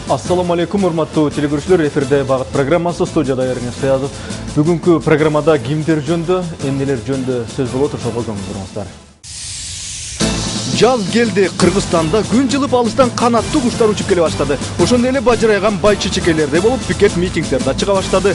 Ассаламу алейкум, урматтуу телегөрүүчүлөр, эфирде багыт программасы, студияда Эрнес Саязов. Бүгүнкү программада кимдер жөнүндө, эмнелер жөнүндө сөз болот, ошого көңүл. Жаз келди, Кыргызстанда күн жылып алыстан канаттуу куштар учуп келе баштады. Ошондой эле бажырайган байчы-чекелерде болуп пикет митингдерде чыга баштады.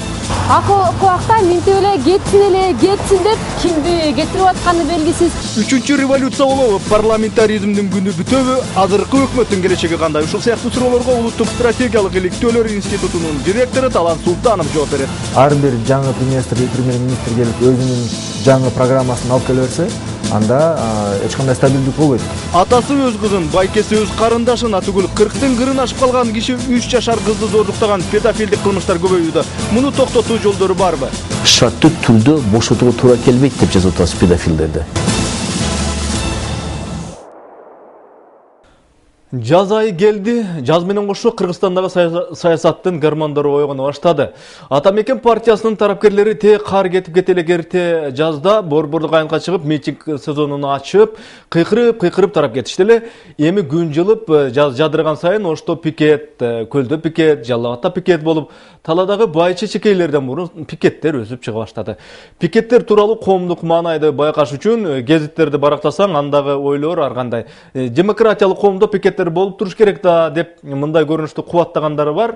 Акыбакта минтип эле кетсин деп кимди кетирип атканы белгисиз. 3-чү революция болобу, парламентаризмдин күнү бүтөбү, азыркы өкмөттүн келечеги кандай? Ушул сыяктуу суроолорго Улуттук стратегиялык иликтөөлөр институтунун директору Талант Султанов жооп берет. Ар бир жаңы премьер-министр келип өзүнүн жаңы программасын алып келе берсе, анда эч кандай стабилдик болбойт. Атасы өз кызын, байкеси өз карындашын, атүгүл 40-тын кырын ашып калган киши 3 жашар кызды зордуктаган педофилдик кылмыштар көбөйүүдө. Муну токтотуу жолдору барбы? Шарттуу түрдө бошотууга туура келбейт деп жазып атабыз педофилдерди. Жаз айы келди, жаз менен кошо Кыргызстандагы саясаттын гармондору ойгоно баштады. Атамекен партиясынын тарапкерлери те кар кетип кетеле керте жазда борбордук айылга чыгып митинг сезонун ачып, кыйкырып тарап кетишти эле. Эми күн жылып, жаз жадырган сайын ошто пикет, көлдө пикет, Жалал Абадта пикет болуп, таладагы байчы-чекейлерден мурун пикеттер өсүп чыга баштады. Пикеттер тууралуу коомдук маанайды байкаш үчүн гезиттерди барактасаң, андагы ойлор ар кандай. Демократиялык коомдо пикеттер болуп туруш керек да деп мындай көрүнүштү кубаттагандары бар.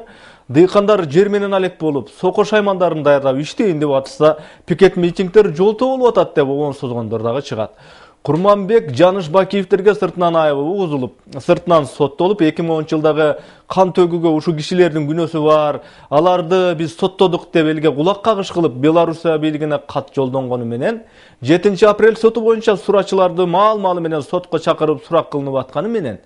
Дыйкандар жер менен алек болуп, сoko шаймандарын даярдап иштейин деп атышса, пикет митингдер жолтоо болуп атат деп оон созгондор дагы чыгат. Курманбек Жаныш Бакиевтерге сыртынан айыбы угузулуп, сыртынан соттолуп, 2010-жылдагы кан төгүүгө ушу кишилердин күнөөсү бар, аларды биз соттодук деп элге кулак кагыш кылып, Белоруссия бийлигине кат жолдонгону менен 7-апрель соту боюнча сурачыларды маал-маалы менен сотко чакырып сурак кылынып атканы менен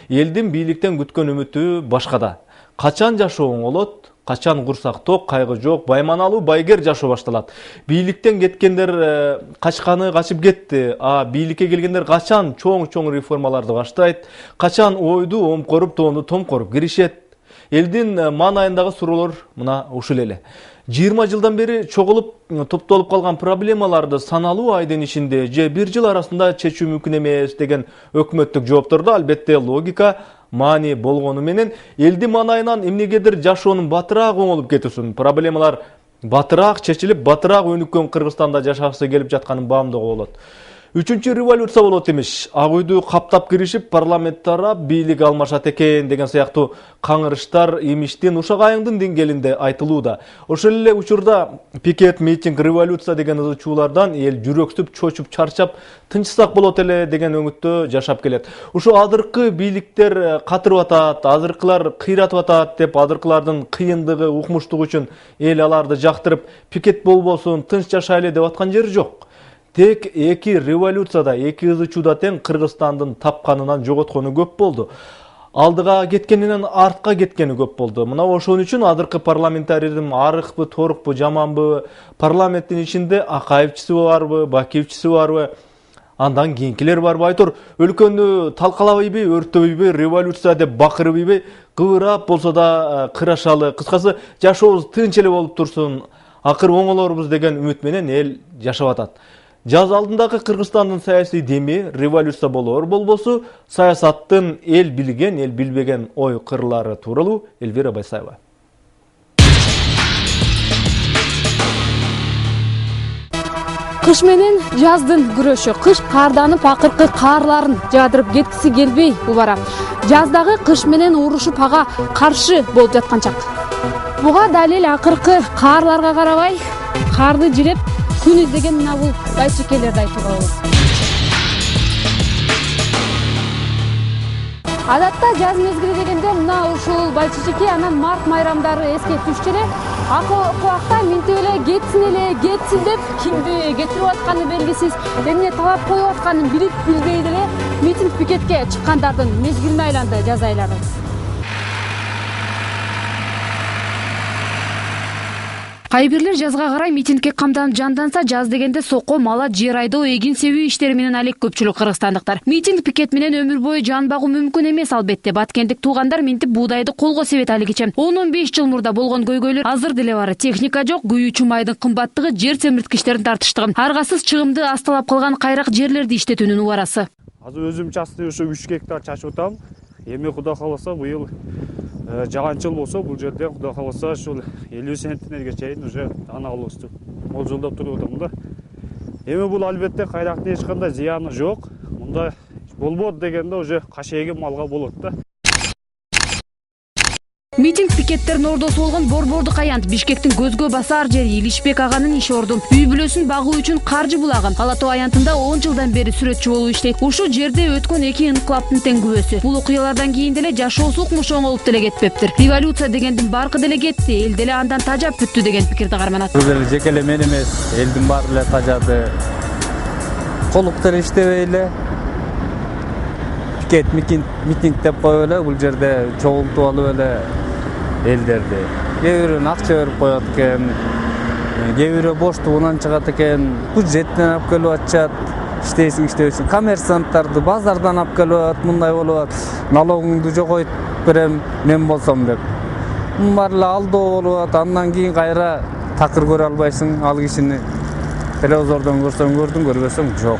элдин бийликтен күткөн үмүтү башкада. Качан жашоо оңолот? Качан курсак ток, кайгы жок, байманалуу байгер жашоо башталат. Бийликтен кеткендер качканы качып кетти. Бийликке келгендер качан чоң реформаларды баштайт? Качан ойду омкоруп, тоону томкоруп киришет? Элдин маанайындагы суроолор мына ушул эле. 20 жылдан бери чогулуп, топтолуп калган проблемаларды саналуу айдын ичинде же 1 жыл арасында чечүү мүмкүн эмес деген өкмөттүк жооптордо албетте логика маани болгону менен элдин маанайынан эмнегедир жашоонун батыраак оңолуп кетүүсүн, проблемалар батыраак чечилип, батыраак өнүккөн Кыргызстанда жашагысы келип жатканын баамдоого болот. 3-чү революция болот имиш. Ак үйдү каптап киришип, парламент тарап, бийлик алмашат экен деген сыяктуу каңырыштар имиштин ушак айыңдын деңгээлинде айтылууда. Ошол эле учурда пикет, митинг, революция деген ызычуулардан эл жүрөксүп, чочуп, чарчап, тынчсак болот эле деген өңүттө жашап келет. Ушу азыркы бийликтер катырып атат, азыркылар кыйратып атат деп азыркылардын кыйындыгы, укмуштугу үчүн эл аларды жактырып, пикет болбосун, тынч жашайлы деп аткан жери жок. Тек эки революцияда, эки ызычууда тең Кыргызстандын тапканынан жоготкону көп болду. Алдыга кеткенинен артка кеткени көп болду. Мына ошон үчүн азыркы парламентаризм арыкпы, торукпу, жаманбы, парламенттин ичинде Акаевчиси барбы, Бакиевчиси барбы, андан кийинкилер барбы, айтор өлкөнү талкалабайбы, өрттөбөйбү, революция деп бакырбайбы, кыбырап болсо да кырашалы, кыскасы жашообуз тынч эле болуп турсун, акыр оңолорбуз деген үмүт менен эл жашап атат. Жаз алдындагы Кыргызстандын саясий деми революция болор болбосу, саясаттын эл билген, эл билбеген ой кырлары тууралуу Эльвира Байсаева. Кыш менен жаздын күрөшү, кыш карданып акыркы карларын жаадырып кеткиси келбей убара. Жаздагы кыш менен урушуп ага каршы болуп жаткан чак. Буга далил акыркы карларга карабай, карды жиреп күн издеген мына бул байчекелерди айтууга болот. Адатта жаз мезгили дегенде мына ушул байчечеке анан март майрамдары эске түшчү эле. Акыбакта минтип эле кетсин деп кимди кетирип атканы белгисиз, эмне талап коюп атканын билип билбей деле митинг пикетке чыккандардын мезгилине айланды жаз айлары. Кайбирлер жазга карай митингке камданып жанданса, жаз дегенде сокко, мала, жер айдоо, эгин себүү иштери менен алек көпчүлүк кыргызстандыктар. Митинг пикет менен өмүр бою жан багуу мүмкүн эмес албетте. Баткендик туугандар минтип буудайды колго себет алигиче. 10-15 жыл мурда болгон көйгөйлөр азыр деле бар. Техника жок, күйүүчү майдын кымбаттыгы, жер семирткичтердин тартыштыгы, аргасыз чыгымды асталап калган кайрак жерлерди иштетүүнүн убарасы. Азыр өзүм чачты ошо 3 гектар чачып атам. Эми Кудай кааласа быйыл жаганчыл болсо бул жерде Кудай кааласа ушул 50 центнерге чейин уже ана алуубузду болжолдоп туруп атам да. Эми бул албетте кайрактын эч кандай зыяны жок. Мында болбойт дегенде уже кашегин малга болот да. Митинг пикеттерин ордосу болгон Борбордук аянт Бишкектин көзгө басар жери Илишбек аганын иш орду. Үй бүлөсүн багуу үчүн каржы булаган. Ала Тоо аянтында 10 жылдан бери сүрөтчү болуп иштейт. Ушул жерде өткөн 2 инкылаптын тең күбөсү. Бул окуялардан кийин деле жашоосу укмуш оңолуп деле кетпептир. Революция дегендин баркы деле кетти, эл деле андан тажап бүттү деген пикирди карманат. Бул деле жеке эле мен эмес, элдин баары эле тажады. Колуктар иштебей эле пикет митинг деп коюп эле бул жерде чогултуп алып эле элдерди. Кээ бирөө акча берип коет экен, кээ бирөө боштугунан чыгат экен, бюджеттен алып келип атышат, иштейсиң иштебейсиң. Коммерсанттарды базардан алып келип атат, мындай болуп атат. Налогуңду жогойтуп берем мен болсом деп. Мун баары эле алдоо болуп атат. Андан кийин кайра такыр көрө албайсың, ал кишини телевизордон көрсөң көрдүң, көрбөсөң жок.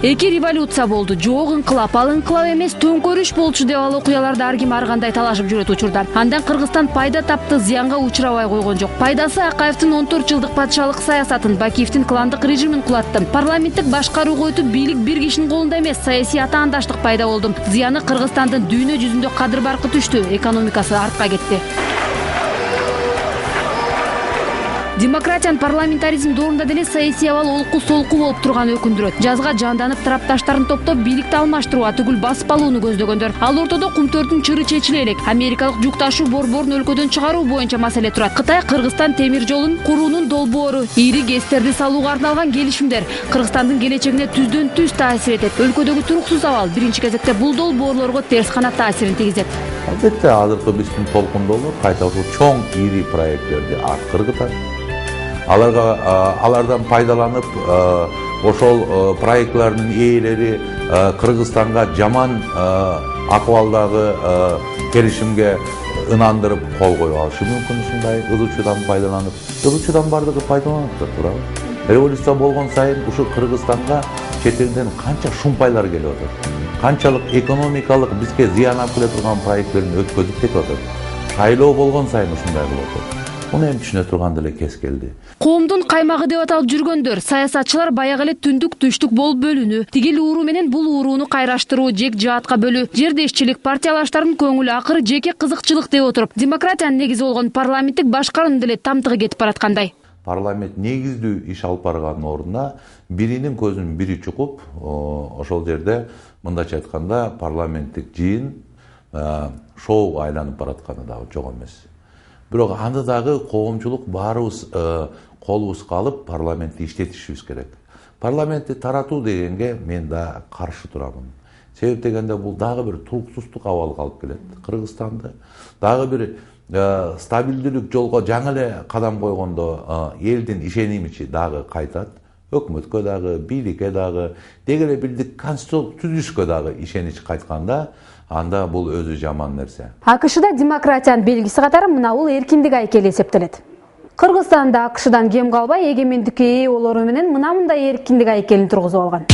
Эки революция болду. Жок инкылап, ал инкылап эмес, төңкөрүш болчу деп ал окуяларды ар ким ар кандай талашып жүрөт учурда. Андан Кыргызстан пайда тапты, зыянга учурабай койгон жок. Пайдасы Акаевдин 14 жылдык патшалык саясатын, Бакиевдин кландык режимин кулатты. Парламенттик башкарууга өтүп, бийлик бир кишинин колунда эмес, саясий атаандаштык пайда болду. Зыяны Кыргызстандын дүйнө жүзүндө кадыр баркы түштү, экономикасы артка кетти. Демократиянын парламентаризм доорунда деле саясий абал олку солку болуп турганы өкүндүрөт. Жазга жанданып тарапташтарын топтоп бийликти алмаштырууга түгүл басып алууну көздөгөндөр. Ал ортодо кумтөрдүн чыры чечиле элек. Америкалык жүк ташуу борборун өлкөдөн чыгаруу боюнча маселе турат. Кытай Кыргызстан темир жолун куруунун долбоору, ири гэстерди салууга арналган келишимдер Кыргызстандын келечегине түздөн түз таасир этет. Өлкөдөгү туруксуз абал биринчи кезекте бул долбоорлорго терс канат таасирин тийгизет. Албетте азыркы биздин толкундоолор кайта ушул чоң ири проекттерди аткыргытат. Алардан пайдаланып, ошол проектлардын ээлери Кыргызстанга жаман акыбалдагы келишимге ынандырып кол коюп алышы мүмкүн. Ушундай ызычуудан пайдаланып, ызычуудан бардыгы пайдаланып да туурабы. Революция болгон сайын ушу Кыргызстанга чет элден канча шумпайлар келип атат. Канчалык экономикалык бизге зыян алып келе турган проекттерин өткөзүп кетип атат. Шайлоо болгон сайын ушундай болуп атат. Муну эми түшүнө турган деле кез келди. Коомдун каймагы деп аталып жүргөндөр, саясатчылар баягы эле түндүк түштүк болуп бөлүнүү, тигил ууруу менен бул ууруну кайраштыруу, жек жаатка бөлүү, жердешчилик, партиялаштардын көңүлү акыры жеке кызыкчылык деп отуруп, демократиянын негизи болгон парламенттик башкаруунун деле тамтыгы кетип бараткандай. Парламент негиздүү иш алып барганын ордуна биринин көзүн бири чукуп, ошол жерде мындайча айтканда парламенттик жыйын шоу айланып баратканы дагы жок эмес. Бирок аны дагы коомчулук баарыбыз колубузга алып парламентти иштетишибиз керек. Парламентти таратуу дегенге мен да каршы турамын. Себеп дегенде бул дагы бир туруксуздук абалга алып келет Кыргызстанды. Дагы бир стабилдүүлүк жолго жаңы эле кадам койгондо элдин ишенимичи дагы кайтат. Өкмөткө дагы, бийликке дагы, деги эле бирдик конституциялык түзүлүшкө дагы ишенич кайтканда анда бул өзү жаман нерсе. АКШда демократиянын белгиси катары мына бул эркиндик айкели эсептелет. Кыргызстанда АКШдан кем калбай эгемендикке ээ болору менен мындай эркиндик айкелин тургузуп алган.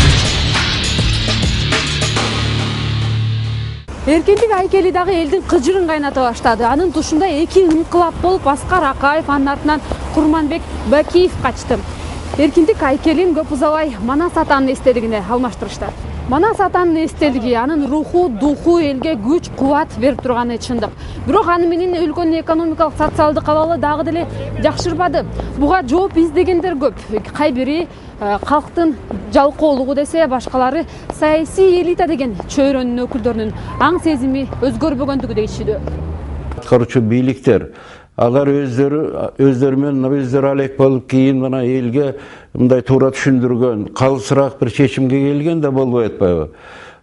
Эркиндик айкели дагы элдин кыжырын кайната баштады. Анын тушунда эки инкылап болуп Аскар Акаев, анын артынан Курманбек Бакиев качты. Эркиндик айкелин көп узабай Манас атанын эстелигине алмаштырышты. Манас атанын эстелиги, анын руху, духу элге күч, кубат берип турганы чындык. Бирок аны менен өлкөнүн экономикалык, социалдык абалы дагы деле жакшырбады. Буга жооп издегендер көп. Кай бири калктын жалкоолугу десе, башкалары саясий элита деген чөйрөнүн өкүлдөрүнүн аң сезими өзгөрбөгөндүгү дейишүүдө. Аткаруучу бийликтер алар өздөрү менен өздөрү алек болуп кийин мына элге мындай туура түшүндүргөн, калысыраак бир чечимге келген да болбой атпайбы?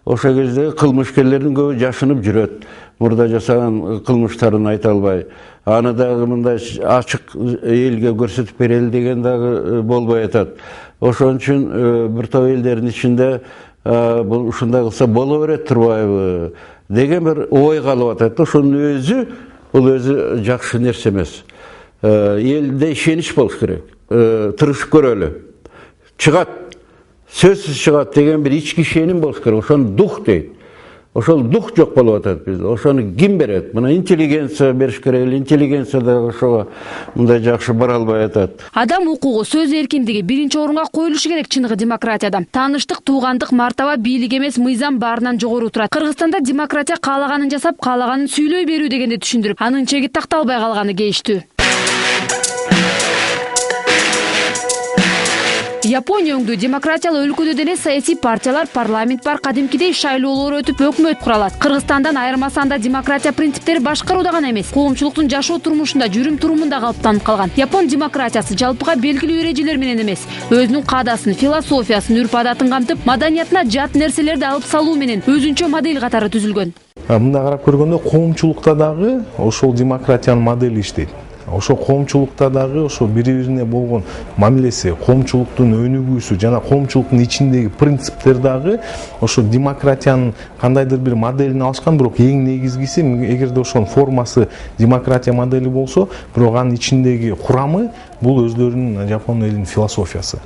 Ошол кезде кылмышкерлердин көбү жашынып жүрөт. Мурда жасаган кылмыштарын айта албай. Аны дагы мындай ачык элге көрсөтүп берели деген дагы болбой атат. Ошон үчүн бир топ элдердин ичинде бул ушундай кылса боло берет турбайбы деген бир ой калып атат. Ошонун өзү бул өзү жакшы нерсе эмес. Элде ишенич болуш керек. Тырышып көрөлү. Чыгат, сөзсүз чыгат деген бир ички ишеним болуш керек. Ошону дух дейт. ошол дух жок болуп атат бизде. Ошону ким берет? Мына интеллигенция бериш керек эле. Интеллигенция да ошого мындай жакшы бара албай атат. Адам укугу, сөз эркиндиги биринчи орунга коюлушу керек чыныгы демократияда. Тааныштык, туугандык, мартаба, бийлик эмес, мыйзам баарынан жогору турат. Кыргызстанда демократия каалаганын жасап, каалаганын сүйлөй берүү дегенди түшүндүрүп, анын чеги такталбай калганы кейиштүү. Япония өңдүү демократиялуу өлкөдө деле саясий партиялар, парламент бар, кадимкидей шайлоолор өтүп өкмөт куралат. Кыргызстандан айырма санда демократия принциптери башкарууда гана эмес, коомчулуктун жашоо турмушунда, жүрүм-турумунда калыптанып калган. Япон демократиясы жалпыга белгилүү эрежелер менен эмес, өзүнүн каадасын, философиясын, үрп-адатын камтып, маданиятына жат нерселерди алып салуу менен өзүнчө модель катары түзүлгөн. Мында карап көргөндө коомчулукта дагы ошол демократиянын модели иштейт. Ошо коомчулукта дагы ошо бири-бирине болгон мамилеси, коомчулуктун өнүгүүсү жана коомчулуктун ичиндеги принциптер дагы ошо демократиянын кандайдыр бир моделин алышкан, бирок эң негизгиси эгерде ошонун формасы демократия модели болсо, бирок анын ичиндеги курамы бул өздөрүнүн Жапон элинин философиясы.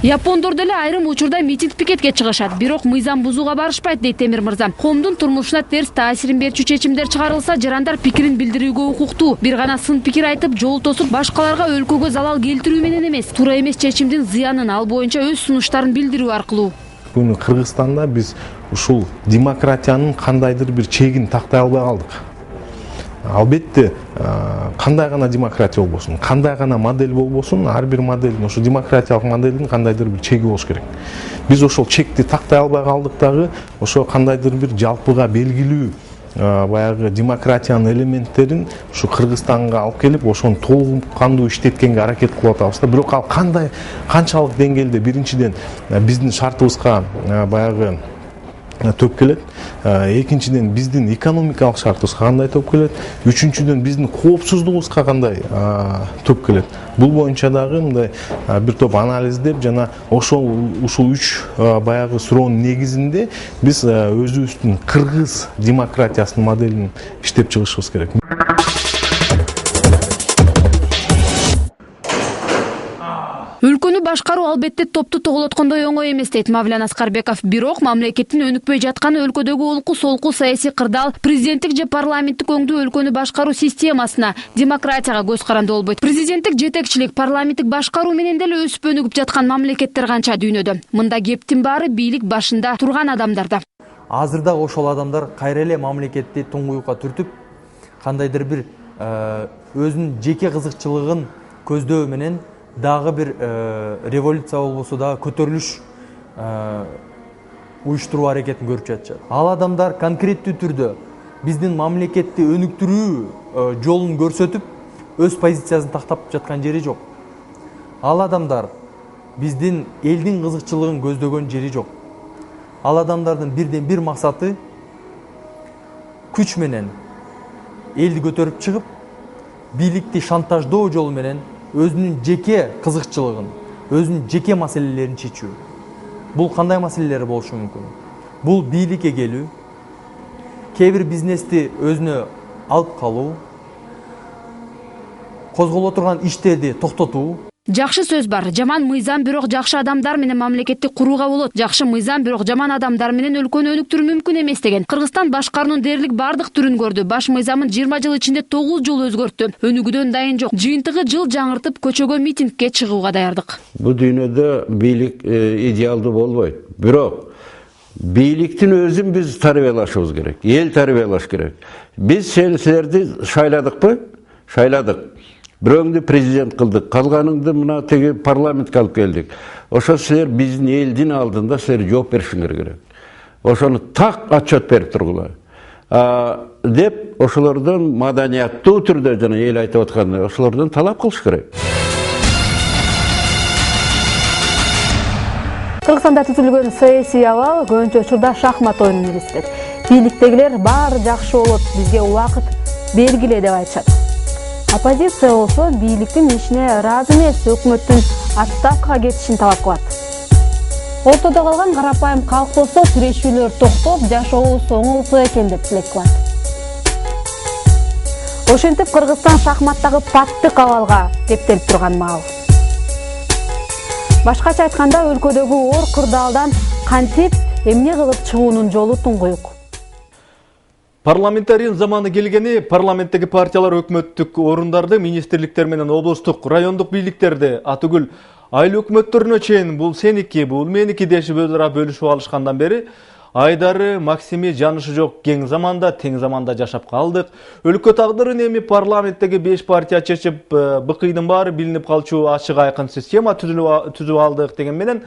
Япондор деле айрым учурда митинг пикетке чыгышат, бирок мыйзам бузууга барышпайт, дейт Темир мырза. Коомдун турмушуна терс таасирин берчү чечимдер чыгарылса, жарандар пикирин билдирүүгө укуктуу. Бир гана сын пикир айтып, жол тосуп, башкаларга өлкөгө залал келтирүү менен эмес, туура эмес чечимдин зыянын ал боюнча өз сунуштарын билдирүү аркылуу. Бүгүн Кыргызстанда биз ушул демократиянын кандайдыр бир чегин тактай албай калдык. Албетте, кандай гана демократия болбосун, кандай гана модель болбосун, ар бир моделдин, ошо демократиялык моделдин кандайдыр бир чеги болуш керек. Биз ошол чекти тактай албай калдык дагы, ошо кандайдыр бир жалпыга белгилүү баягы демократиянын элементтерин ушу Кыргызстанга алып келип, ошону толук кандуу иштеткенге аракет кылып атабыз да. Бирок ал канчалык деңгээлде биринчиден биздин шартыбызга баягы төп келет. Экинчиден биздин экономикалык шартыбызга кандай төп келет. Үчүнчүдөн биздин коопсуздугубузга кандай төп келет. Бул боюнча дагы мындай бир топ анализдеп жана ушул үч баягы суроонун негизинде биз өзүбүздүн кыргыз демократиясынын моделин иштеп чыгышыбыз керек. Өлкөнү башкаруу албетте топту тоголоткондой оңой эмес, дейт Мавлян Аскарбеков. Бирок мамлекеттин өнүкпөй жатканы өлкөдөгү олку-солку саясий кырдаал, президенттик же парламенттик өңдүү өлкөнү башкаруу системасына, демократияга көз каранды болбойт. Президенттик жетекчилик, парламенттик башкаруу менен деле өсүп өнүгүп жаткан мамлекеттер канча дүйнөдө. Мында кептин баары бийлик башында турган адамдарда. Азыр дагы ошол адамдар кайра эле мамлекетти туңгуюкка түртүп, кандайдыр бир өзүнүн жеке кызыкчылыгын көздөө менен дагы бир революция болбосо дагы көтөрүлүш уюштуруу аракетин көрүп жатышат. Ал адамдар конкреттүү түрдө биздин мамлекетти өнүктүрүү жолун көрсөтүп, өз позициясын тактап жаткан жери жок. Ал адамдар биздин элдин кызыкчылыгын көздөгөн жери жок. Ал адамдардын бирден бир максаты күч менен элди көтөрүп чыгып, бийликти шантаждоо жолу менен өзүнүн жеке кызыкчылыгын, өзүнүн жеке маселелерин чечүү. Бул кандай маселелер болушу мүмкүн? Бул бийликке келүү, кээ бир бизнести өзүнө алып калуу, козголо турган иштерди токтотуу. Жакшы сөз бар. Жаман мыйзам, бирок жакшы адамдар менен мамлекетти курууга болот. Жакшы мыйзам, бирок жаман адамдар менен өлкөнү өнүктүрүү мүмкүн эмес деген. Кыргызстан башкаруунун дээрлик бардык түрүн көрдү. Баш мыйзамын 20 жыл ичинде 9 жолу өзгөрттү. Өнүгүүдөн дайын жок. Жыйынтыгы жыл жаңыртып, көчөгө митингке чыгууга даярдык. Бул дүйнөдө бийлик идеалдуу болбойт. Бирок бийликтин өзүн биз тарбиялашыбыз керек. Эл тарбиялаш керек. Биз силерди шайладыкпы? Шайладык. Бирөөңдү президент кылдык, калганыңды мына теги парламентке алып келдик. Ошо силер биздин элдин алдында силер жооп беришиңер керек. Ошону так отчет берип тургула. Деп ошолордон маданияттуу түрдө жана эл айтып аткандай, ошолордон талап кылыш керек. Кыргызстанда түзүлгөн саясий абал көбүнчө учурда шахмат оюнун элестетет. Бийликтегилер баары жакшы болот, бизге убакыт бергиле деп айтышат. Оппозиция болсо бийликтин ишине ыраазы эмес, өкмөттүн отставкага кетишин талап кылат. Ортодо калган карапайым калк болсо сүрөшүүлөр токтоп, жашообуз оңолсо экен деп тилек кылат. Ошентип Кыргызстан шахматтагы паттык абалга кептелип турган маал. Башкача айтканда, өлкөдөгү оор кырдаалдан кантип эмне кылып чыгуунун жолу туңгуюк. Парламентарийин заманы келгени парламенттеги партиялар өкмөттүк орундарды, министрликтер менен облустук, райондук бийликтерди атүгүл айыл өкмөттөрүнө чейин бул сеники, бул меники дешип өз ара бөлүшүп алышкандан бери айдары Максими жанышы жок кең заманда, тең заманда жашап калдык. Өлкө тагдырын эми парламенттеги 5 партия чечип, быкыйдын баары билинип калчу ачык айкын система түзүп алдык деген менен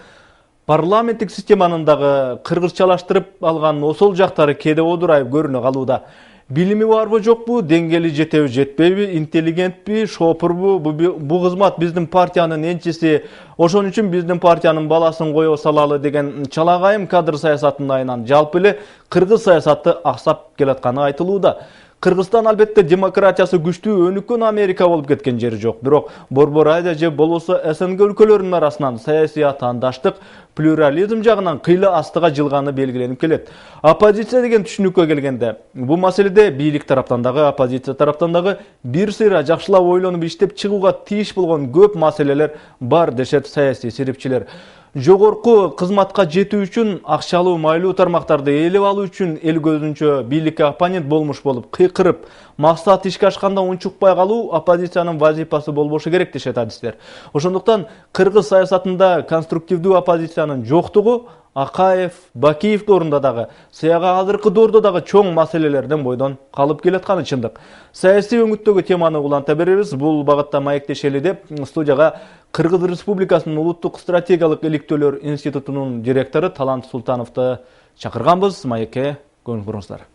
парламенттик системанын дагы кыргызчалаштырып алган осол жактары кээде одурайып көрүнө калууда. Билими барбы жокпу, деңгээли жетеби жетпейби, интеллигентпи, шопурбу, бу кызмат биздин партиянын энчиси, ошон үчүн биздин партиянын баласын кое салалы деген чалагайым кадр саясатынын айынан жалпы эле кыргыз саясаты аксап келатканы айтылууда. Кыргызстан албетте демократиясы күчтүү өнүккөн Америка болуп кеткен жери жок. Бирок Борбор Азия же болбосо СНГ өлкөлөрүнүн арасынан саясий атаандаштык, плюрализм жагынан кыйла астыга жылганы белгиленип келет. Оппозиция деген түшүнүккө келгенде, бул маселеде бийлик тараптан дагы, оппозиция тараптан дагы бир сыйра жакшылап ойлонуп иштеп чыгууга тийиш болгон көп маселелер бар дешет саясий сирипчилер. Жогорку кызматка жетүү үчүн акчалуу майлуу тармактарды ээлеп алуу үчүн эл көзүнчө бийликке оппонент болмуш болуп кыйкырып, максат ишке ашканда унчукпай калуу оппозициянын вазифасы болбошу керек дешет адистер. Ошондуктан кыргыз саясатында конструктивдүү оппозициянын жоктугу Акаев, Бакиев дорунда дагы, саяга азыркы доордо дагы чоң маселелерден бойдон калып келатканы чындык. Саясий өңүттөгү теманы уланта беребиз. Бул багытта маектешели деп студияга Кыргыз Республикасынын Улуттук стратегиялык иликтөөлөр институтунун директору Талант Султановду чакырганбыз. Маекке көңүл буруңуздар.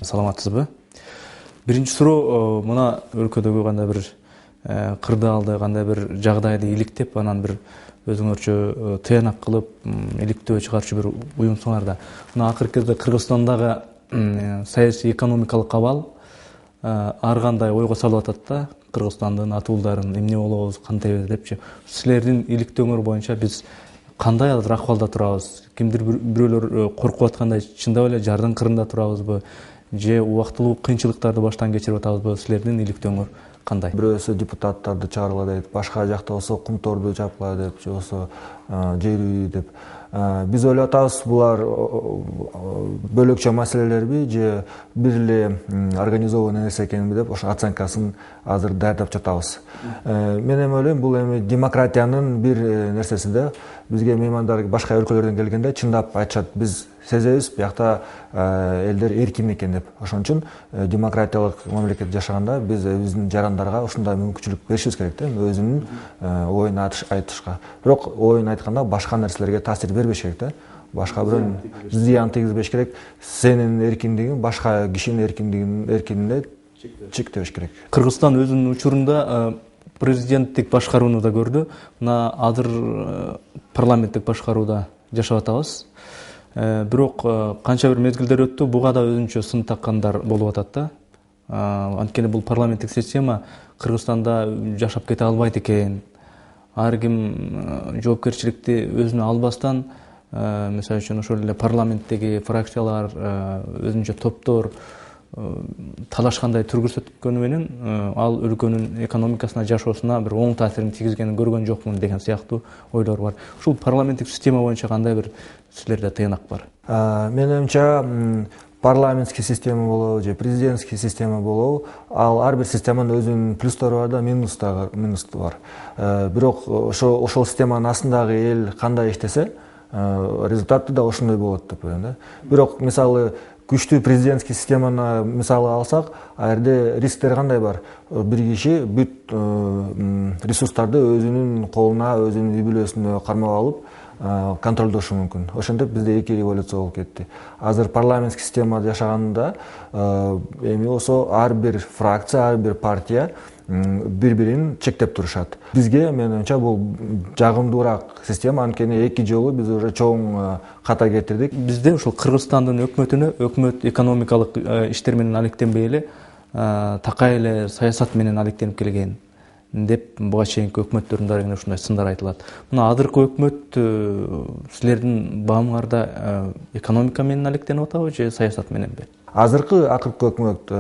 Саламатсызбы? Биринчи суроо, мына өлкөдөгү кандай бир кырдаалды, кандай бир жагдайды иликтеп, анан бир өзүңөрчө тыянак кылып, иликтөө чыгарчу бир уюмсуңарда. Мына акыркы кезде Кыргызстандагы саясий экономикалык абал ар кандай ойго салып атат да, Кыргызстандын атуулдарын эмне болобуз, кантайбыз депчи. Силердин иликтөөңөр боюнча биз кандай азыр акыбалда турабыз? Кимдир бирөөлөр коркуп аткандай чындап эле жардын кырында турабызбы? Же убактылуу кыйынчылыктарды баштан кечирип атабызбы? Силердин иликтөөңөр кандай? Бирөөсү депутаттарды чыгаргыла дейт, башка жакта болсо кумторду чапкыла деп, же болсо жер үй деп. Биз ойлоп атабыз, булар бөлөкчө маселелерби же бир эле организованный нерсе экенби деп, ошо оценкасын азыр даярдап жатабыз. Мен эми ойлойм, бул эми демократиянын бир нерсеси да. Бизге меймандар башка өлкөлөрдөн келгенде чындап айтышат, биз сезебиз, биякта элдер эркин экен деп. Ошон үчүн демократиялык мамлекетте жашаганда биз биздин жарандарга ушундай мүмкүнчүлүк беришибиз керек да, өзүнүн оюн айтышка. Бирок оюн айтканда башка нерселерге таасир бербеш керек да. Башка бирөөнүн зыян тийгизбеш керек. Сенин эркиндигиң башка кишинин эркиндигине чектебеш керек. Кыргызстан өзүнүн учурунда президенттик башкарууну да көрдү. Мына азыр парламенттик башкарууда жашап атабыз. Бирок канча бир мезгилдер өттү, буга да өзүнчө сын таккандар болуп атат да. Анткени бул парламенттик система Кыргызстанда жашап кете албайт экен. Ар ким жоопкерчиликти өзүнө албастан, мисалы үчүн ошол эле парламенттеги фракциялар, өзүнчө топтор талашкандай түр көрсөткөнү менен ал өлкөнүн экономикасына, жашоосуна бир оң таасирин тийгизгенин көргөн жокмун деген сыяктуу ойлор бар. Ушул парламенттик система боюнча кандай бир силерде тыянак бар? Менимче парламентский система болобу же президентский система болобу, ал ар бир системанын өзүнүн плюстору бар да, минусту бар. Бирок ошол системанын астындагы эл кандай иштесе, результаты да ошондой болот деп ойлойм да. Бирок мисалы күчтүү президентский системаны мисалы алсак, ал жерде рисктер кандай бар? Бир киши бүт ресурстарды өзүнүн колуна, өзүнүн үй бүлөсүнө кармап алып контролдошу мүмкүн. Ошентип бизде эки революция болуп кетти. Азыр парламенттик системада жашаганда эми болсо ар бир фракция, ар бир партия бири-бирин чектеп турушат. Бизге менимче бул жагымдуураак система, анткени эки жолу биз уже чоң ката кетирдик. Бизде ушул Кыргызстандын өкмөтүнө өкмөт экономикалык иштер менен алектенбей эле, такай эле саясат менен алектенип келген деп буга чейинки өкмөттөрдүн дарегинде ушундай сындар айтылат. Мына азыркы өкмөт силердин баамыңарда экономика менен алектенип атабы же саясат мененби? Акыркы өкмөт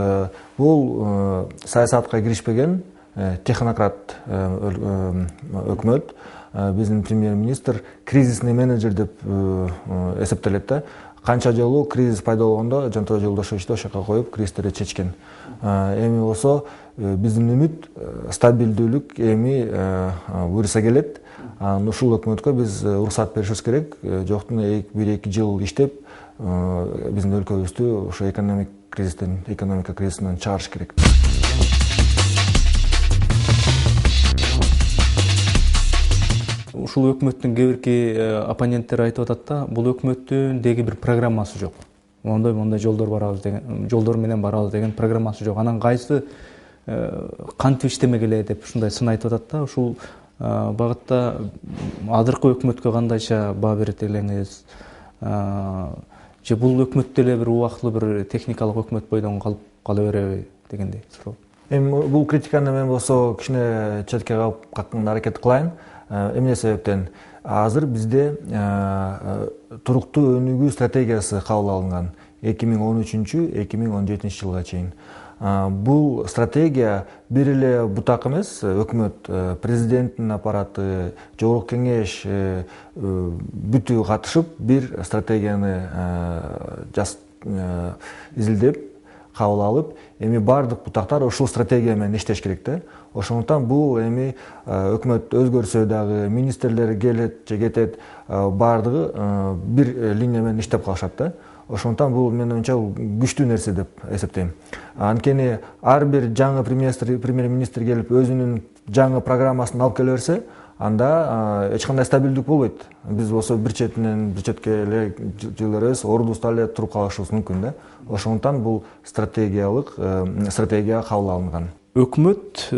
бул саясатка киришпеген, технократ өкмөт. Биздин премьер-министр кризисный менеджер деп эсептелет да. Канча жолу кризис пайда болгондо Жантөре Жолдошовичти ошол жака коюп кризистерди чечкен. Эми болсо биздин үмүт стабилдүүлүк эми буюрса келет. Ушул өкмөткө биз уруксат беришибиз керек. Жоктун 1-2 жыл иштеп биздин өлкөбүздү ошо экономика кризисинен чыгарыш керек. Ушул өкмөттүн кээ бирки оппоненттер айтып атат да, бул өкмөттүн деги бир программасы жок. Мондой жолдор барабыз деген, жолдор менен барабыз деген программасы жок. Анан кайсы кантип иштемек эле деп ушундай сын айтып атат да. Ушул багытта азыркы өкмөткө кандайча баа берет элеңиз? Же бул өкмөт деле бир убактылуу бир техникалык өкмөт бойдон калып кала береби дегендей суроо. Эми бул критиканы мен болсо кичине четке калып какканга аракет кылайын. Эмне себептен? Азыр бизде туруктуу өнүгүү стратегиясы кабыл алынган 2013-2017 жылга чейин. Бул стратегия бир эле бутак эмес, өкмөт, президенттин аппараты, жогорку кеңеш бүтү катышып бир стратегияны изилдеп кабыл алып, эми бардык бутактар ушул стратегия менен иштеш керек да. Ошондуктан бул эми өкмөт өзгөрсө дагы, министрлер келет же кетет, бардыгы бир линия менен иштеп калышат да. Ошондуктан бул менин оюмча күчтүү нерсе деп эсептейм. Анткени ар бир жаңы премьер-министр келип өзүнүн жаңы программасын алып келе берсе, анда эч кандай стабилдүүлүк болбойт. Биз болсо бир четке эле жылы беребиз, ордубузда эле туруп калышыбыз мүмкүн да. Ошондуктан бул стратегия кабыл алынган. Өкмөт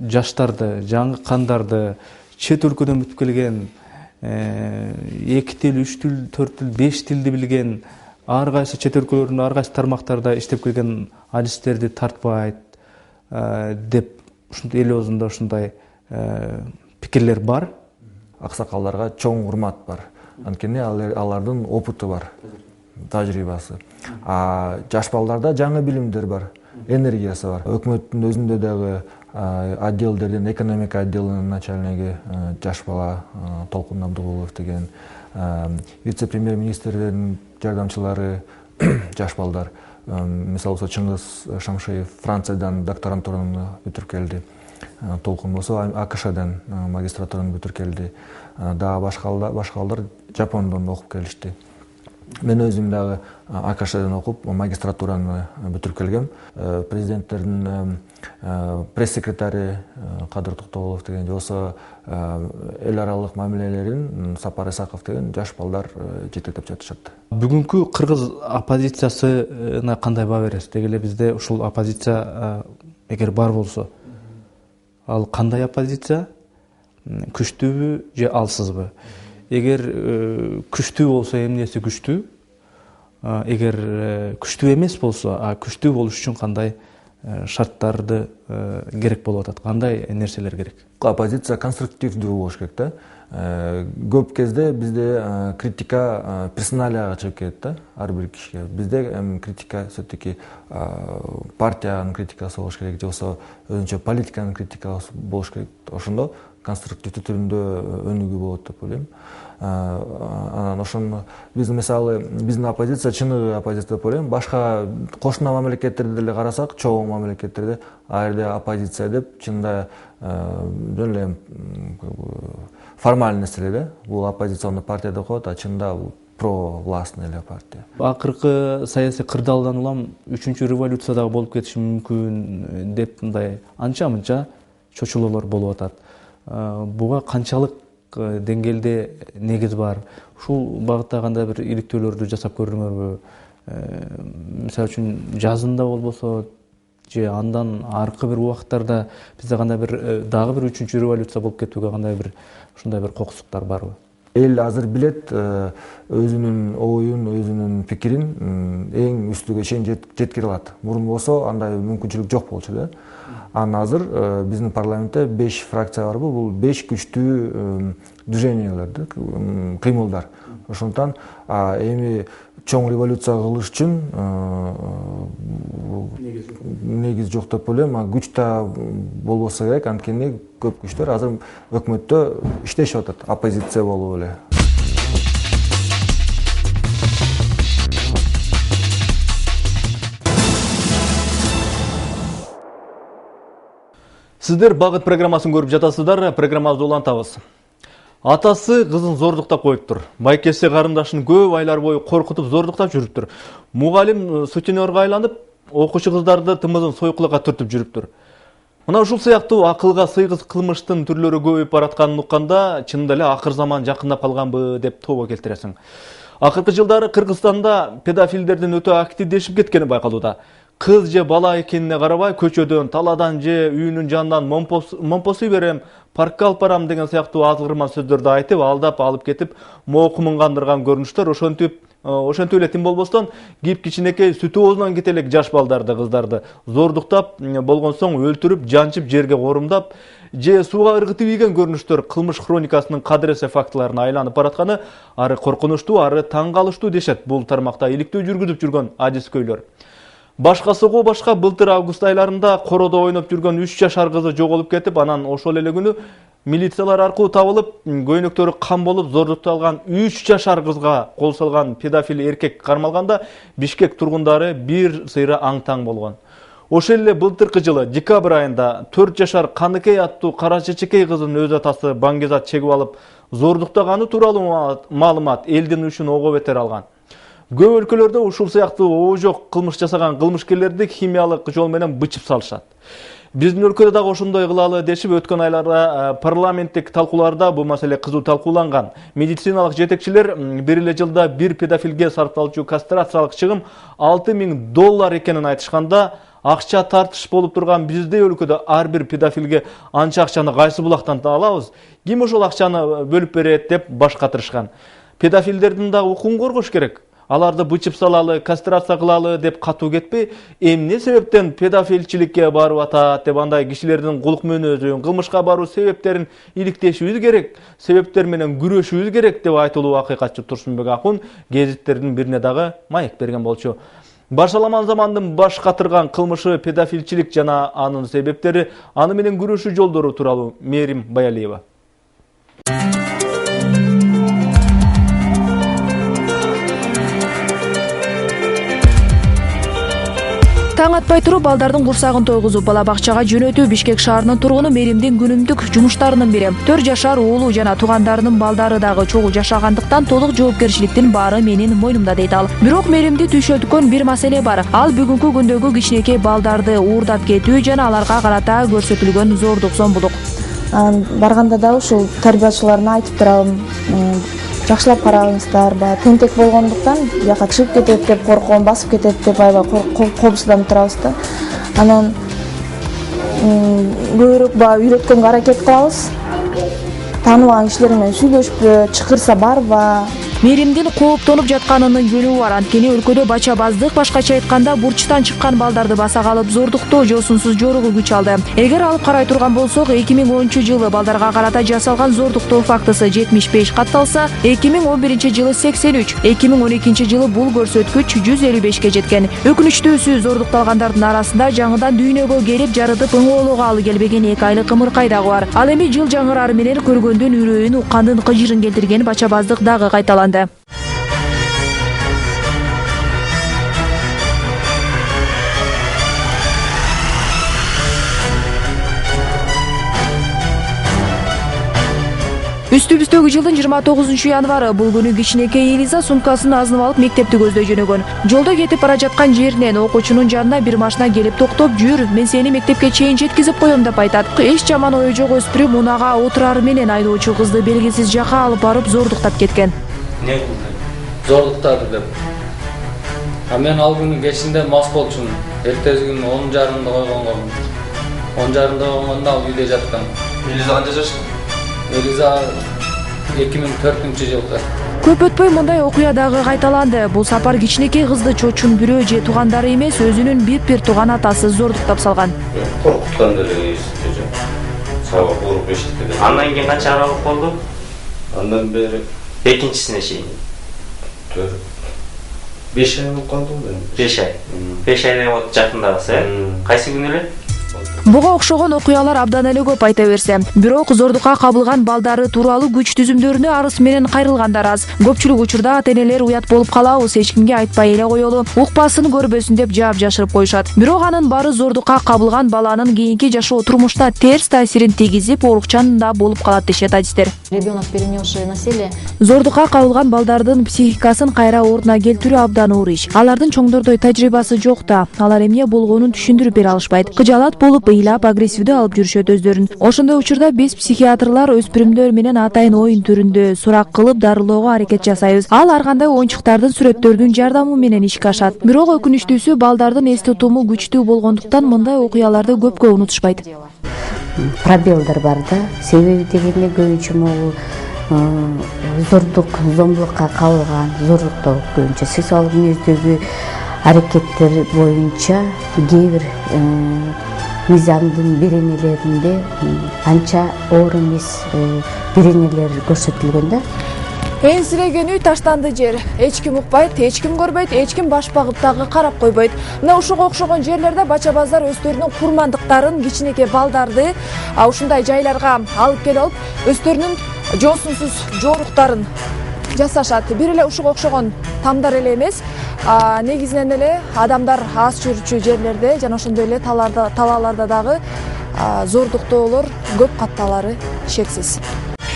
жаштарды, жаңы кандарды, чет өлкөдөн бүтүп келген 2 тил, 3 тил, 4 тил, 5 тилди билген, ар кайсы чет өлкөлөрдүн ар кайсы тармактарда иштеп келген адистерди тартпайт деп ушундай эл оозунда ушундай пикирлер бар. Аксакалдарга чоң урмат бар. Анткени алардын опыты бар, тажрыйбасы. Жаш балдарда жаңы билимдер бар, энергиясы бар. Өкмөттүн өзүндө дагы отделдерден экономика отделинин начальниги жаш бала Толкун Абдыгулов деген, вице-премьер-министрдин жардамчылары жаш балдар. Мисалы болсо Чыңгыз Шамшиев Франциядан докторантураны бүтүрүп келди. Толкун болсо АКШдан магистратураны бүтүрүп келди. Дагы башкалар Жапондон окуп келишти. Мен өзүм дагы АКШдан окуп магистратураны бүтүрүп келгем. Президенттердин пресс-секретари Кадыр Токтоголов деген, болсо эл аралык мамилелерин Сапар Исаков деген жаш балдар жетектеп жатышат. Бүгүнкү кыргыз оппозициясына кандай баа бересиз? Деги эле бизде ушул оппозиция эгер бар болсо, ал кандай оппозиция? Күчтүүбү же алсызбы? Эгер күчтүү болсо эмнеси күчтүү? Эгер күчтүү эмес болсо, күчтүү болуш үчүн кандай шарттарды керек болуп атат? Кандай нерселер керек? Оппозиция конструктивдүү болуш керек да. Көп кезде бизде критика персоналияга чыгып кетет да, ар бир кишиге. Бизде критика все-таки партиянын критикасы болуш керек, же болсо өзүнчө политиканын критикасы болуш керек. Ошондо конструктивдүү түрүндө өнүгүү болот деп ойлойм. Анан ошону биз мисалы биздин оппозиция чыныгы оппозиция деп ойлойм. Башка кошуна мамлекеттерди деле карасак, чоң мамлекеттерде ал жерде оппозиция деп чында жөн эле формальный нерсе да. Бул оппозиционный партия деп коет, а чында бул провластный эле партия. Акыркы саясий кырдаалдан улам 3-чү революция дагы болуп кетиши мүмкүн деп мындай анча-мынча чочулоолор болуп атат. Буга канчалык деңгээлде негиз бар? Ушул багытта кандай бир иликтөөлөрдү жасап көрдүңөрбү? Мисалы үчүн жазында болбосо же андан аркы бир убакыттарда бизде кандай бир дагы бир 3-чү революция болуп кетүүгө кандай бир ушундай бир кокусуктар барбы? Эл азыр билет өзүнүн оюн, өзүнүн пикирин эң үстүгө чейин жеткире алат. Мурун болсо андай мүмкүнчүлүк жок болчу да. Анан азыр биздин парламентте 5 фракция барбы? Бул 5 күчтүү движениялар, кыймылдар. Ошондуктан эми чоң революция кылыш үчүн негиз жок деп ойлойм. Күч да болбосо керек, анткени көп күчтөр азыр өкмөттө иштешип атат, оппозиция болуп эле. Сіздер Багыт программасын көрүп жатасыздар, программабызды улантабыз. Атасы кызын зордуктап коюптур. Байкесе карындашын көп айлар бою коркутуп зордуктап жүрүптүр. Мугалим сутенерге айланып, окуучу кыздарды тымызын сойкулакка түртүп жүрүптүр. Мына ушул сыяктуу акылга сыйгыс кылмыштын түрлөрү көбөйүп баратканын укканда, чынында эле акыр заман жакындап калганбы деп тобо келтиресиң. Акыркы жылдары Кыргызстанда педофилдердин өтө активдешип кеткени байкалууда. Кыз же бала экенине карабай, көчөдөн, таладан же үйүнүн жанынан момпосуй берем, паркка алып барам деген сыяктуу азгырман сөздөрдү айтып, алдап алып кетип, моокумун кандырган көрүнүштөр ошентип эле тим болбостон кип кичинекей сүтү оозунан кете элек жаш балдарды, кыздарды зордуктап, болгон соң өлтүрүп, жанчып, жерге корумдап же сууга ыргытып ийген көрүнүштөр кылмыш хроникасынын кадыресе фактыларына айланып баратканы ары коркунучтуу, ары таң калыштуу дешет бул тармакта иликтөө жүргүзүп жүргөн адискөйлөр. Башкасыгы башка былтыр август айларында короодо ойноп жүргөн 3 жашар кызы жоголуп кетип, анан ошол эле күнү милициялар аркылуу табылып, көйнөктөрү кан болуп зордукталган 3 жашар кызга кол салган педофил эркек кармалганда Бишкек тургундары бир сыйра аң-таң болгон. Ошол эле былтыркы жылы декабрь айында 4 жашар Каныкей аттуу кара чечекей кызын өз атасы Баңгезат чегип алып, зордуктаганы тууралуу маалымат элдин үчүн ого бетер алган. Көп өлкөлөрдө ушул сыяктуу оожок кылмыш жасаган кылмышкерлерди химиялык жол менен бычып салышат. Биздин өлкөдө дагы ошондой кылалы дешип, өткөн айларда парламенттик талкууларда бул маселе кызуу талкууланган. Медициналык жетекчилер бир эле жылда бир педофилге сарпталчу кастрациялык чыгым $6.000 экенин айтышканда, акча тартыш болуп турган биздей өлкөдө ар бир педофилге анча акчаны кайсы булактан алабыз, ким ошол акчаны бөлүп берет деп баш катырышкан. Педофилдердин дагы укугун коргош керек. Аларды бычып салалы, кастрация кылалы деп катуу кетпей, эмне себептен педофилчиликке барып атат деп андай кишилердин кулук мөөнөзүн, кылмышка баруу себептерин иликтешибиз керек, себептер менен күрөшүбүз керек деп айтылуу акыйкатчы Турсунбек Акун гезиттердин бирине дагы маек берген болчу. Башаламан замандын баш катырган кылмышы педофилчилик жана анын себептери, аны менен күрөшүү жолдору тууралуу Мерим Баялиева. Таң атпай туруп балдардын курсагын тойгузуп бала бакчага жөнөтүү Бишкек шаарынын тургуну Меримдин күнүмдүк жумуштарынын бири. 4 жашар уулу жана туугандарынын балдары дагы чогуу жашагандыктан толук жоопкерчиликтин баары менин мойнумда дейт ал. Бирок Меримди түйшөлткөн бир маселе бар. Ал бүгүнкү күндөгү кичинекей балдарды уурдап кетүү жана аларга карата көрсөтүлгөн зордук зомбулук. Барганда да ушул тарбиячыларына айтып турам, жакшылап караңыздар, тентек болгондуктан жака чыгып кетет деп корком, басып кетет деп аябай кобузданып турабыз да. Анан көбүрөөк үйрөткөнгө аракет кылабыз. Тааныбаган кишилер менен сүйлөшпө, чакырса барба. Меримдин кооптонуп жатканынын жөнү бар. Анткени өлкөдө бачабаздык, башкача айтканда бурчтан чыккан балдарды баса калып зордуктоо жосунсуз жоругу күч алды. Эгер алып карай турган болсок, 2010-жылы балдарга карата жасалган зордуктоо фактысы 75 катталса, 2011-жылы 83, 2012-жылы бул көрсөткүч 155-ке жеткен. Өкүнүчтүүсү зордукталгандардын арасында жаңыдан дүйнөгө келип жарытып ыңоолоого алы келбеген 2 айлык ымыркай дагы бар. Ал эми жыл жаңырары менен көргөндүн үрөйүн, уккандын кыжырын келтирген бачабаздык дагы кайталанды. Үстүбүздөгү жылдын 29-январы бул күнү кичинекей Элиза сумкасын азынып алып мектепти көздөй жөнөгөн. Жолдо кетип бара жаткан жеринен окуучунун жанына бир машина келип токтоп, "Жүр, мен сени мектепке чейин жеткизип коем" деп айтат. Эч жаман ою жок өспүрүм унага отурары менен айдоочу кызды белгисиз жака алып барып зордуктап кеткен. Не зордуктады деп. Мен ал күнү кечинде мас болчумун. Эртеси күнү 10:30-да койгонгомун. 10:30-да койгондо ал үйдө жаткан. Элиза канча жашта? Элиза 2004-жылы. Көп өтпөй мындай окуя дагы кайталанды. Бул сапар кичинекей кызды чочун бирөө же туугандары эмес, өзүнүн бир тууган атасы зордуктап салган. Коркуткан деле эсте жок. Сабак уруп эшитти. Андан кийин канча аралык болду? Андан бери экинчисине чейин. 5 ай болуп калды го. 5 ай. 5 айдан болот жакындагысы, кайсы күнү эле? Буга окшогон окуялар абдан эле көп айта берсе, бирок зордукка кабылган балдары тууралуу күч түзүмдөрүнө арыз менен кайрылгандар аз. Көпчүлүк учурда ата-энелер уят болуп калабыз, эч кимге айтпай эле коелу, укпасын көрбөсүн деп жаап жашырып коюшат. Бирок анын баары зордукка кабылган баланын кийинки жашоо турмушта терс таасирин тийгизип, оорукчан да болуп калат дешет адистер. Ребенок, перенесший насилие. Зордукка кабылган балдардын психикасын кайра ордуна келтирүү абдан оор иш. Алардын чоңдордой тажрыйбасы жок да, алар эмне болгонун түшүндүрүп бере алышпайт. Кыжаалат болуп ыйлап агрессивдүү алып жүрүшөт өздөрүн. Ошондой учурда биз психиатрлар өспүрүмдөр менен атайын оюн түрүндө сурак кылып дарылоого аракет жасайбыз. Ал ар кандай оюнчуктардын сүрөттөрдүн жардамы менен ишке ашат. Бирок өкүнүчтүүсү балдардын эс тутуму күчтүү болгондуктан мындай окуяларды көпкө унутушпайт. Пробелдар бар да. Себеби дегенде көбүнчө могу зордук, зомбулукка кабылган, зордукта көбүнчө сексуалдык мүнөздөгү аракеттер боюнча кээ бир мыйзамдын беренелеринде анча оор эмес беренелер көрсөтүлгөн да. Энсиреген үй таштанды жер. Эч ким укпайт, эч ким көрбөйт, эч ким баш багып дагы карап койбойт. Мына ушуга окшогон жерлерде бача-баздар өздөрүнүн курмандыктарын, кичинекей балдарды ушундай жайларга алып келип алып, өздөрүнүн жоосунсуз жоруктарын жасашат. Бир эле ушуга окшогон тамдар эле эмес, негизинен эле адамдар аз жүрчү жерлерде жана ошондой эле талааларда дагы зордуктоолор көп катталары шексиз.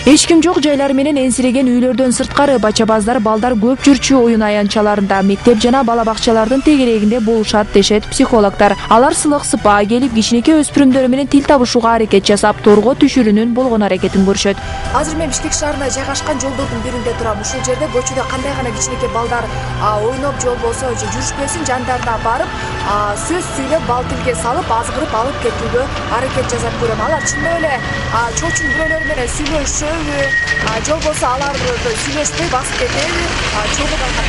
Эч ким жок жайлар менен энсиреген үйлөрдөн сырткары бача-баздар балдар көп жүрчү оюн аянтчаларында, мектеп жана бала бакчалардын тегерегинде болушат дешет психологдор. Алар сылык сыпаа келип кичинекей өспүрүмдөр менен тил табышууга аракет жасап, торго түшүрүүнүн болгон аракетин көрүшөт. Азыр мен Бишкек шаарына жайгашкан жолдордун биринде турам. Ушул жерде көчөдө кандай гана кичинекей балдар ойноп же болбосо жүрүшпөсүн жандарына барып, сөз сүйлөп, бал тилге салып, азгырып алып кетүүгө аракет жасап көрөм. Алар чындап эле чочун бирөөлөр менен сүйлөшүшөбү, же болбосо алар сүйлөшпөй басып кетеби, чогуу байкап.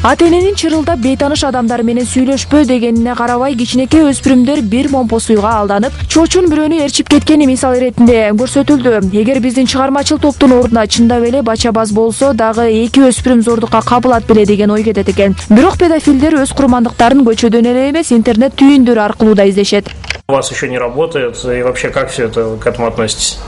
Ата-эненин чырылдап бейтаныш адамдар менен сүйлөшпө дегенине карабай, кичинекей өспүрүмдөр бир момпо суйга алданып, чочун бирөөнү ээрчип кеткени мисал иретинде көрсөтүлдү. Эгер биздин чыгармачыл топтун ордуна чындап эле бача-баз болсо дагы эки өспүрүм зордукка кабылат беле деген ой кетет экен. Бирок педофилдер өз курмандыктарын көчөдөн эле эмес, интернет түйүндөрү аркылуу да издешет. У вас еще не работает, и вообще как все это к этому относитесь?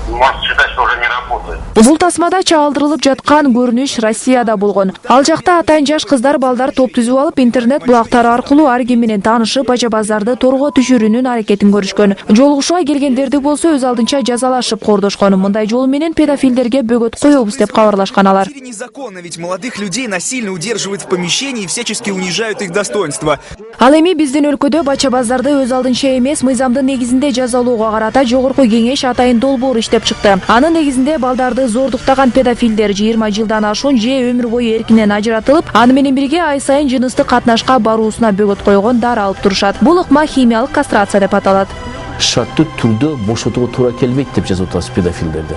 Можете считать, что уже не работает. Бул тасмада чагылдырылып жаткан көрүнүш Россияда болгон. Ал жакта атайын жаш кыздар балдар топ түзүп алып, интернет булактары аркылуу ар ким менен таанышып, бача-баздарды торго түшүрүүнүн аракетин көрүшкөн. Жолугушууга келгендерди болсо өз алдынча жазалашып кордошкон. Мындай жол менен педофилдерге бөгөт коебуз деп кабарлашкан алар. Незаконно, ведь молодых людей насильно удерживают в помещении и всячески унижают их достоинство. Ал эми биздин өлкөдө бача-баздарды өз алдынча эмес, мыйзамдын негизинде жазалоого карата Жогорку Кеңеш атайын долбоор иштеп чыкты. Анын негизинде балдарды зордуктаган педофилдер 20 жылдан ашуун же өмүр бою эркинен ажыратылып, аны менен бирге ай сайын жыныстык катнашка баруусуна бөгөт койгон дары алып турушат. Бул ыкма химиялык кастрация деп аталат. Шарттуу түрдө бошотууга туура келбейт деп жазып атабыз педофилдерди.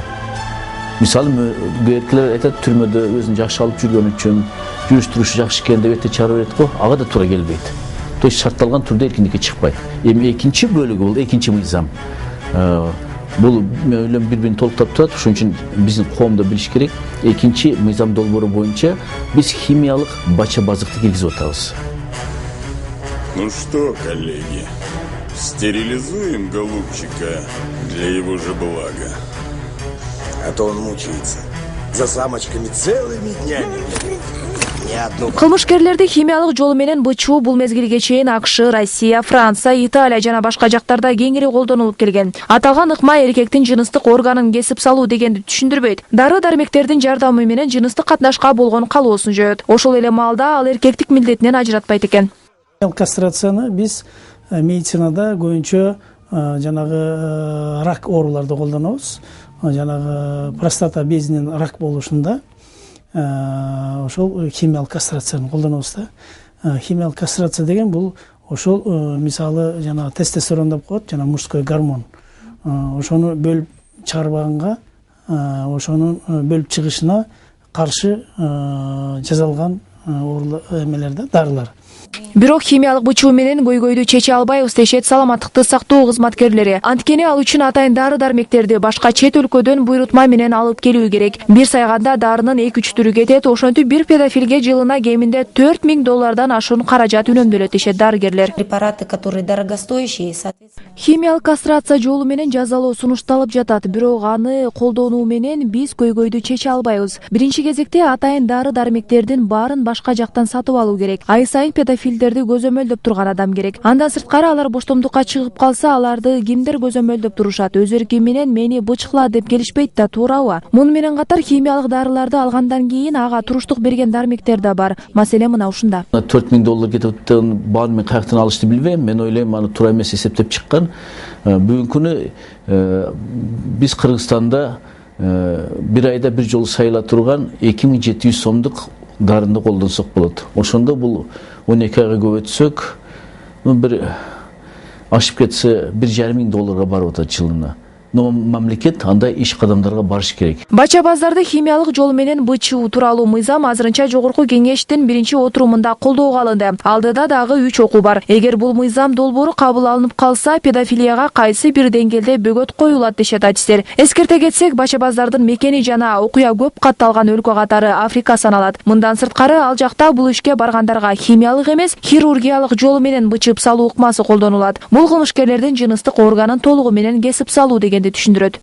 Мисалы, эркелер айтат, түрмөдө өзүн жакшы алып жүргөн үчүн, жүрүш турушу жакшы экен деп эте чыгарып берет го, ага да туура келбейт. То есть шартталган түрдө эркиндикке чыкпайт. Эми экинчи бөлүгү бул экинчи мыйзам. Бул ойлом бири-бирин толуктап турат, ошон үчүн биздин коомдо билиш керек. Экинчи мыйзам долбоору боюнча биз химиялык бача-баздыкты киргизип атабыз. Ну что, коллеги, стерилизуем голубчика для его же блага. А то он мучается за самочками целыми днями. Кылмышкерлерди химиялык жол менен бычуу бул мезгилге чейин АКШ, Россия, Франция, Италия жана башка жактарда кеңири колдонулуп келген. Аталган ыкма эркектин жыныстык органын кесип салуу дегенди түшүндүрбөйт. Дары-дармектердин жардамы менен жыныстык катнашка болгон калоосун жоет. Ошол эле маалда ал эркектик милдетинен ажыратпайт экен. Кастрацияны биз медицинада көбүнчө жанагы рак ооруларда колдонобуз. Жанагы простата безинин рак болушунда ошол химиялык кастрацияны колдонобуз да. Химиялык кастрация деген бул ошол мисалы жана тестостерон деп коет, жана мужской гормон. ошону бөлүп чыгарбаганга, ошонун бөлүп чыгышына каршы жасалган эмелер, дарылар. Бирок химиялык бычуу менен көйгөйдү чече албайбыз дешет саламаттыкты сактоо кызматкерлери. Анткени ал үчүн атайын дары-дармектерди башка чет өлкөдөн буйрутма менен алып келүү керек. Бир сайганда дарынын 2-3 түрү кетет. Ошентип бир педофилге жылына кеминде $4000 ашуун каражат үнөмдөлөт дешет дарыгерлер. Препараты, которые дорогостоящие, химиялык кастрация жолу менен жазалоо сунушталып жатат, бирок аны колдонуу менен биз көйгөйдү чече албайбыз. Биринчи кезекте атайын дары-дармектердин баарын башка жактан сатып алуу керек. Ай сайын педофилдерди көзөмөлдөп турган адам керек. Андан сырткары алар боштомдукка чыгып калса, аларды кимдер көзөмөлдөп турушат? Өз эрким менен мени бычкыла деп келишпейт да, туурабы? Муну менен катар химиялык дарыларды алгандан кийин ага туруштук берген дармектер да бар. Маселе мына ушунда. $4000 кетиптен баарын мен каяктан алышты билбейм. Мен ойлойм, аны туура эмес эсептеп чыккан. Бүгүнкү күнү биз Кыргызстанда бир айда бир жолу сайыла турган 2700 сомдук дарынды колдонсок болот. Ошондо бул 12 айга көбөйтсөк, бир ашып кетсе $1,500 барып атат жылына. Но мамлекет андай иш кадамдарга барыш керек. Бачабаздарды химиялык жол менен бычуу тууралуу мыйзам азырынча жогорку кеңештин биринчи отурумунда колдоого алынды. Алдыда дагы 3 окуу бар. Эгер бул мыйзам долбоору кабыл алынып калса, педофилияга кайсы бир деңгээлде бөгөт коюлат дешет адистер. Эскерте кетсек, бачабаздардын мекени жана окуя көп катталган өлкө катары Африка саналат. Мындан сырткары ал жакта бул ишке баргандарга химиялык эмес, хирургиялык жол менен бычып салуу ыкмасы колдонулат. Бул кылмышкерлердин жыныстык органын толугу менен кесип салуу деген түшүндүрөт.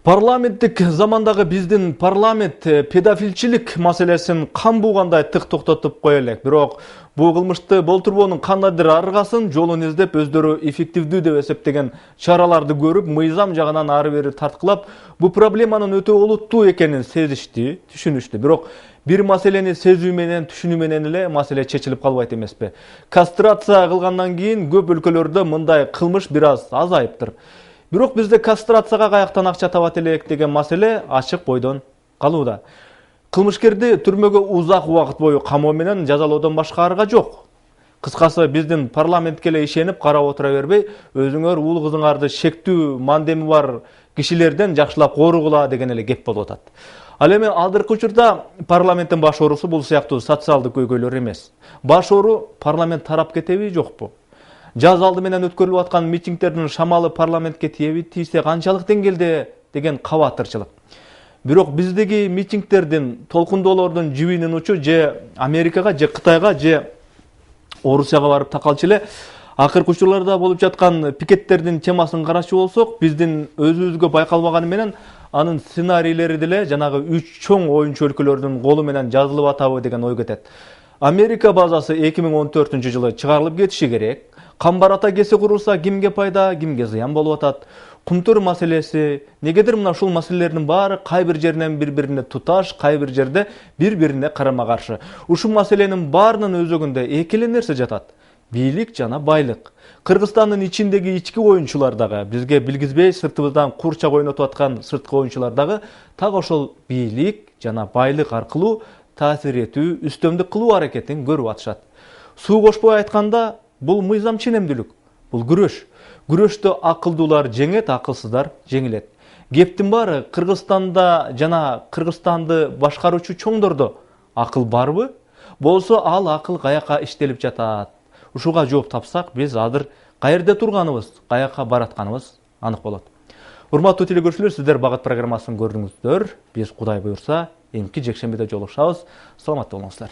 Парламенттик замандагы биздин парламент педофилчилик маселесин камбуугандай тык токтотуп кое элек. Бирок бул кылмышты болтурбоонун кандайдыр аргасын жолун издеп өздөрү эффективдүү деп эсептеген чараларды көрүп, мыйзам жагынан ары бери тарткылап, бул проблеманын өтө олуттуу экенин сезишти, түшүнүштү. Бирок бир маселени сезүү менен, түшүнүү менен эле маселе чечилип калбайт эмеспи. Кастрация кылгандан кийин көп өлкөлөрдө мындай кылмыш бир аз азайыптыр. Бирок бизде кастрацияга каяктан акча табат элек деген маселе ачык бойдон калууда. Кылмышкерди түрмөгө узак убакыт бою камоо менен жазалоодон башка арга жок. Кыскасы, биздин парламентке эле ишенип карап отура бербей, өзүңөр уул кызыңарды шектүү мандеми бар кишилерден жакшылап коругула деген эле кеп болуп атат. Ал эми алдыркы учурда парламенттин баш оорусу бул сыяктуу социалдык көйгөйлөр эмес. Баш оору парламент тарап кетеби, жокпу? Жаз алды менен өткөрүлүп аткан митингдердин шамалы парламентке тиеби, тийсе канчалык деңгээлде деген кабатырчылык. Бирок биздеги митингдердин, толкундоолордун жибинин учу же Америкага, же Кытайга, же Орусияга барып такалчу эле. Акыркы учурларда болуп жаткан пикеттердин темасын карачу болсок, биздин өзүбүзгө байкалбаганы менен анын сценарийлери деле жанагы 3 чоң оюнчу өлкөлөрдүн колу менен жазылып атабы деген ой кетет. Америка базасы 2014-жылы чыгарылып кетиши керек. Камбарата кеси курулса, кимге пайда, кимге зыян болуп атат? Кумтөр маселеси, негедир мына ушул маселелердин баары кай бир жеринен бири-бирине туташ, кай бир жерде бири-бирине карама-каршы. Ушул маселенин баарынын өзөгүндө эки эле нерсе жатат: бийлик жана байлык. Кыргызстандын ичиндеги ички оюнчулар дагы, бизге билгизбей сыртыбыздан курчак ойнотуп аткан сырткы оюнчулар дагы так ошол бийлик жана байлык аркылуу таасир этүү, үстөмдүк кылуу аракетин көрүп атышат. Суу кошпой айтканда, бул мыйзам ченемдүүлүк, бул күрөш. Күрөштө акылдуулар жеңет, акылсыздар жеңилет. Кептин баары Кыргызстанда жана Кыргызстанды башкаруучу чоңдордо акыл барбы? Болсо ал акыл каяка иштелип жатат? Ушуга жооп тапсак, биз азыр каерде турганыбыз, каяка баратканыбыз анык болот. Урматтуу телекөрүүчүлөр, сиздер Багыт программасын көрдүңүздөр. Биз Кудай буйрса, эмки жекшембиде жолугушабыз. Саламатта болуңуздар.